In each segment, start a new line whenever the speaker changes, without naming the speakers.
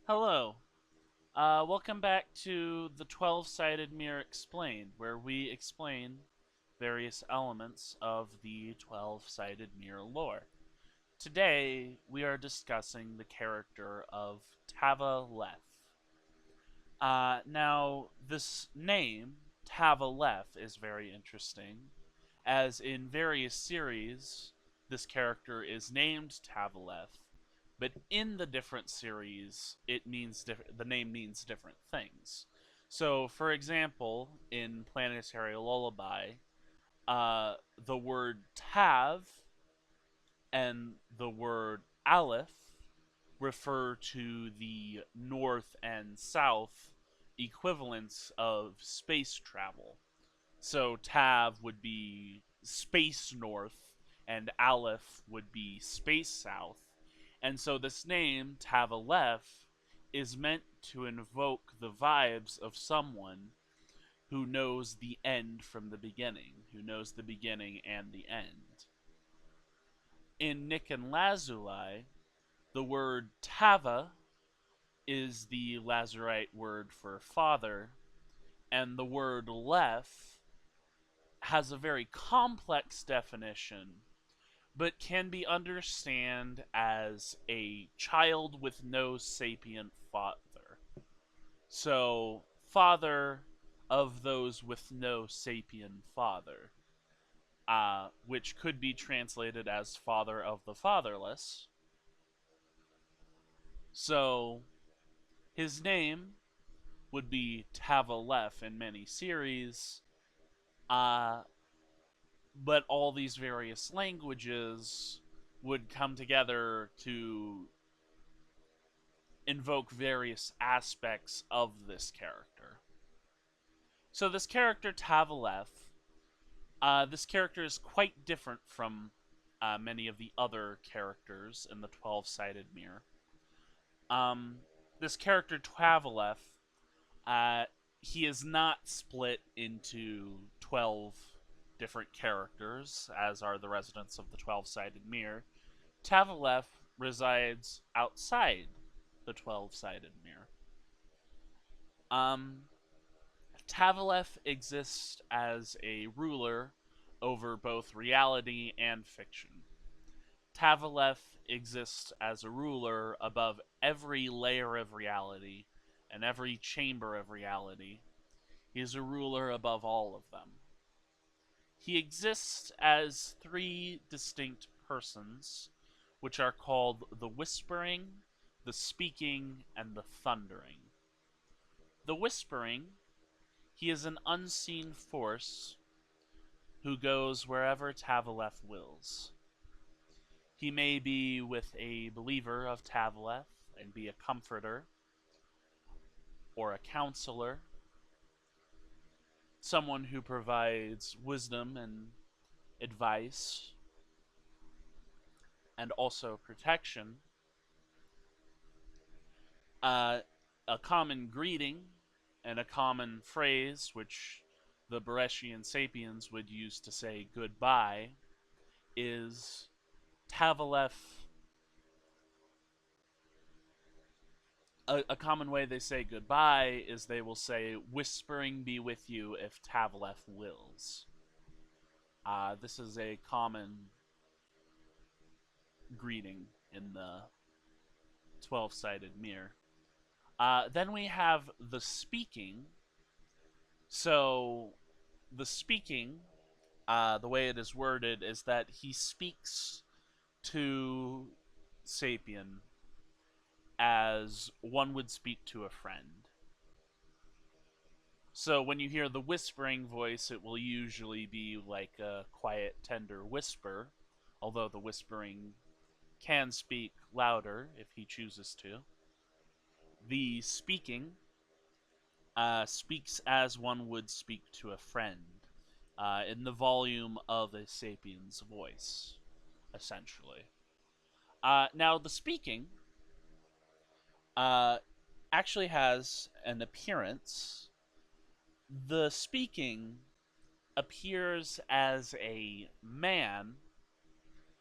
Hello. Welcome back to the 12-Sided Mirror Explained, where we explain various elements of the 12-Sided Mirror lore. Today, we are discussing the character of Tavaleph. Now, this name, Tavaleph, is very interesting, as in various series, this character is named Tavaleph, but in the different series, the name means different things. So, for example, in Planetary Lullaby, the word Tav and the word Aleph refer to the north and south equivalents of space travel. So Tav would be space north, and Aleph would be space south. And so this name, Tavaleph, is meant to invoke the vibes of someone who knows the end from the beginning, who knows the beginning and the end. In Nick and Lazuli, the word Tava is the Lazarite word for father, and the word Leph has a very complex definition, but can be understood as a child with no sapient father. So, father of those with no sapient father, which could be translated as father of the fatherless. So, his name would be Tavaleph in many series, uh, but all these various languages would come together to invoke various aspects of this character. So this character Tavaleph, this character is quite different from many of the other characters in the 12-sided mirror. Um, this character Tavaleph, uh, he is not split into 12 different characters, as are the residents of the 12-sided mirror. Tavaleph resides outside the 12-sided mirror. Um, Tavaleph exists as a ruler over both reality and fiction. Tavaleph exists as a ruler above every layer of reality and every chamber of reality. He is a ruler above all of them. He exists as three distinct persons, which are called the Whispering, the Speaking, and the Thundering. The Whispering, he is an unseen force who goes wherever Tavaleph wills. He may be with a believer of Tavaleph and be a comforter or a counselor, someone who provides wisdom and advice and also protection. Uh, a common greeting and a common phrase which the Bereshian sapiens would use to say goodbye is Tavaleph. A common way they say goodbye is they will say, "Whispering be with you if Tavaleph wills." This is a common greeting in the 12-sided mirror. Then we have the speaking. So, the speaking, the way it is worded, is that he speaks to Sapien as one would speak to a friend. So when you hear the whispering voice, it will usually be like a quiet, tender whisper, although the whispering can speak louder if he chooses to. The speaking speaks as one would speak to a friend, in the volume of a sapien's voice, essentially. Now, the speaking uh, actually has an appearance. The speaking appears as a man,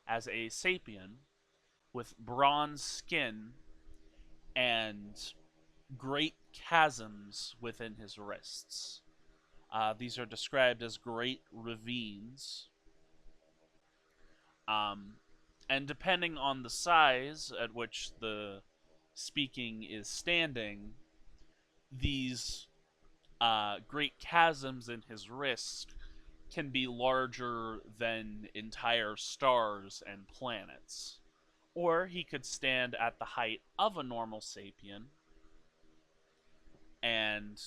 as a sapien, with bronze skin and great chasms within his wrists. These are described as great ravines. Um, and depending on the size at which the speaking is standing, these great chasms in his wrist can be larger than entire stars and planets. Or he could stand at the height of a normal sapien, and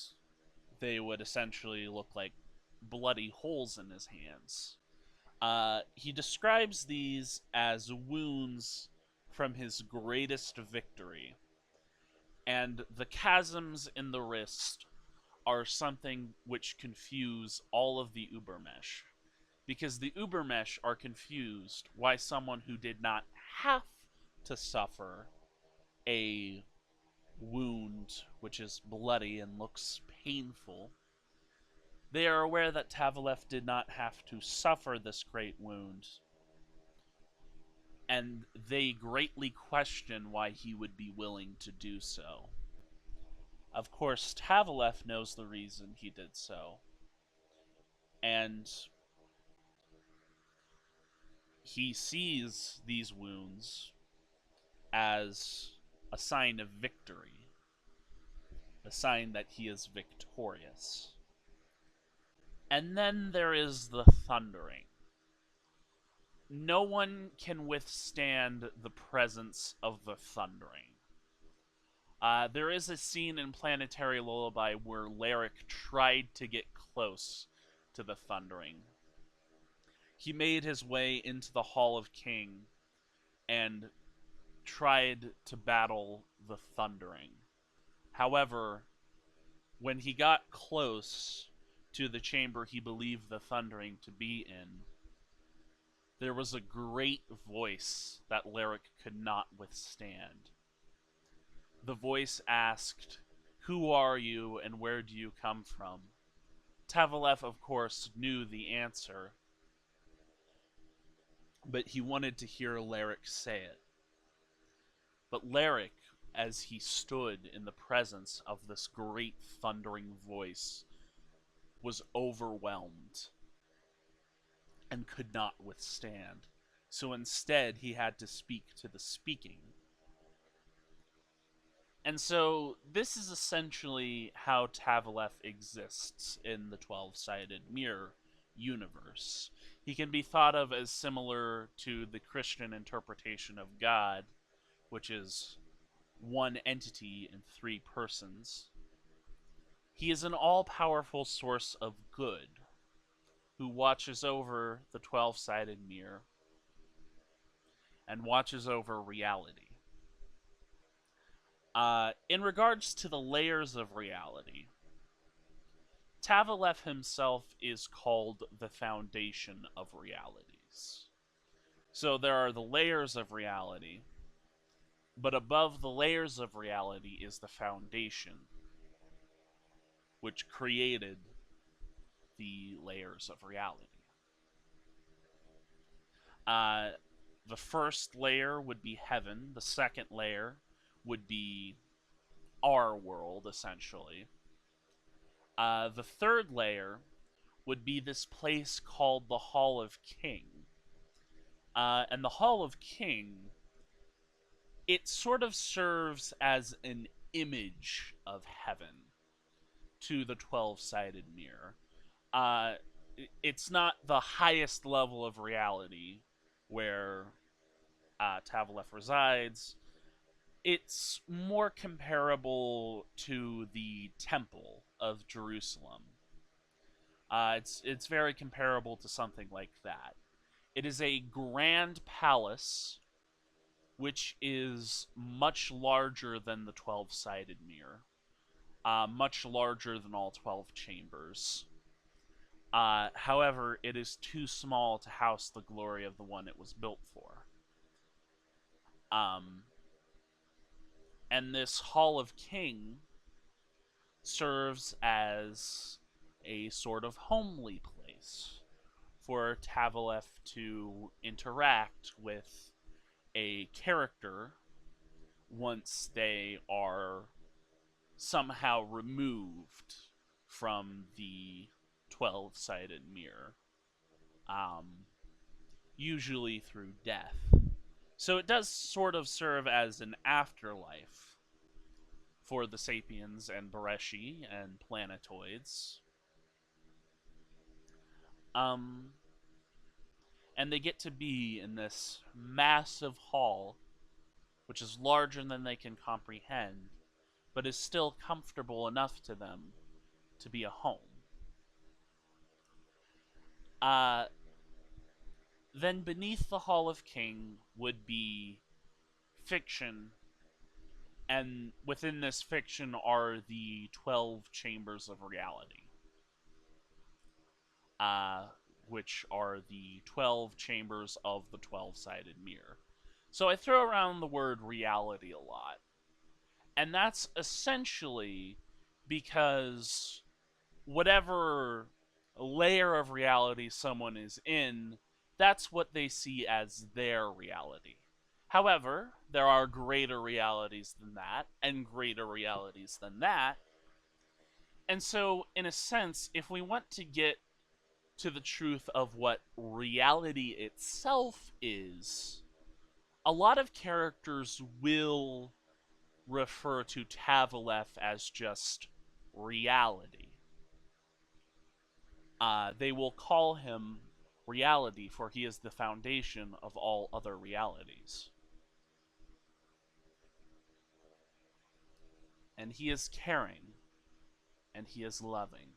they would essentially look like bloody holes in his hands. He describes these as wounds from his greatest victory, and the chasms in the wrist are something which confuse all of the Ubermesh. Because the Ubermesh are confused why someone who did not have to suffer a wound which is bloody and looks painful, they are aware that Tavaleph did not have to suffer this great wound, and they greatly question why he would be willing to do so. Of course, Tavaleph knows the reason he did so, and he sees these wounds as a sign of victory, a sign that he is victorious. And then there is the thundering. No one can withstand the presence of the thundering. There is a scene in Planetary Lullaby where Lyric tried to get close to the thundering. He made his way into the Hall of King and tried to battle the thundering. However, when he got close to the chamber he believed the thundering to be in, there was a great voice that Lyric could not withstand. The voice asked, "Who are you and where do you come from?" Tavaleph, of course, knew the answer, but he wanted to hear Lyric say it. But Lyric, as he stood in the presence of this great thundering voice, was overwhelmed and could not withstand. So instead, he had to speak to the speaking. And so, this is essentially how Tavaleph exists in the 12-sided mirror universe. He can be thought of as similar to the Christian interpretation of God, which is one entity in three persons. He is an all powerful source of good who watches over the 12-sided mirror and watches over reality. In regards to the layers of reality, Tavaleph himself is called the foundation of realities. So there are the layers of reality, but above the layers of reality is the foundation, which created the layers of reality. Uh, the first layer would be heaven, the second layer would be our world, essentially. The third layer would be this place called the Hall of King. And the Hall of King, it sort of serves as an image of heaven to the 12-sided mirror. Uh, it's not the highest level of reality where Tavaleph resides. It's more comparable to the Temple of Jerusalem. It's very comparable to something like that. It is a grand palace which is much larger than the 12-sided mirror, much larger than all 12 chambers. However, it is too small to house the glory of the one it was built for. Um, and this Hall of King serves as a sort of homely place for Tavaleph to interact with a character once they are somehow removed from the 12 sided mirror, um, usually through death. So it does sort of serve as an afterlife for the Sapiens and Bereshi and planetoids. Um, and they get to be in this massive hall, which is larger than they can comprehend, but is still comfortable enough to them to be a home. Uh, then beneath the Hall of King would be fiction, and within this fiction are the 12 chambers of reality, uh, which are the 12 chambers of the 12 sided mirror. So I throw around the word reality a lot. And that's essentially because whatever layer of reality someone is in, that's what they see as their reality. However, there are greater realities than that, and greater realities than that. And so, in a sense, if we want to get to the truth of what reality itself is, a lot of characters will refer to Tavaleph as just reality. They will call him reality, for he is the foundation of all other realities. And he is caring, and he is loving.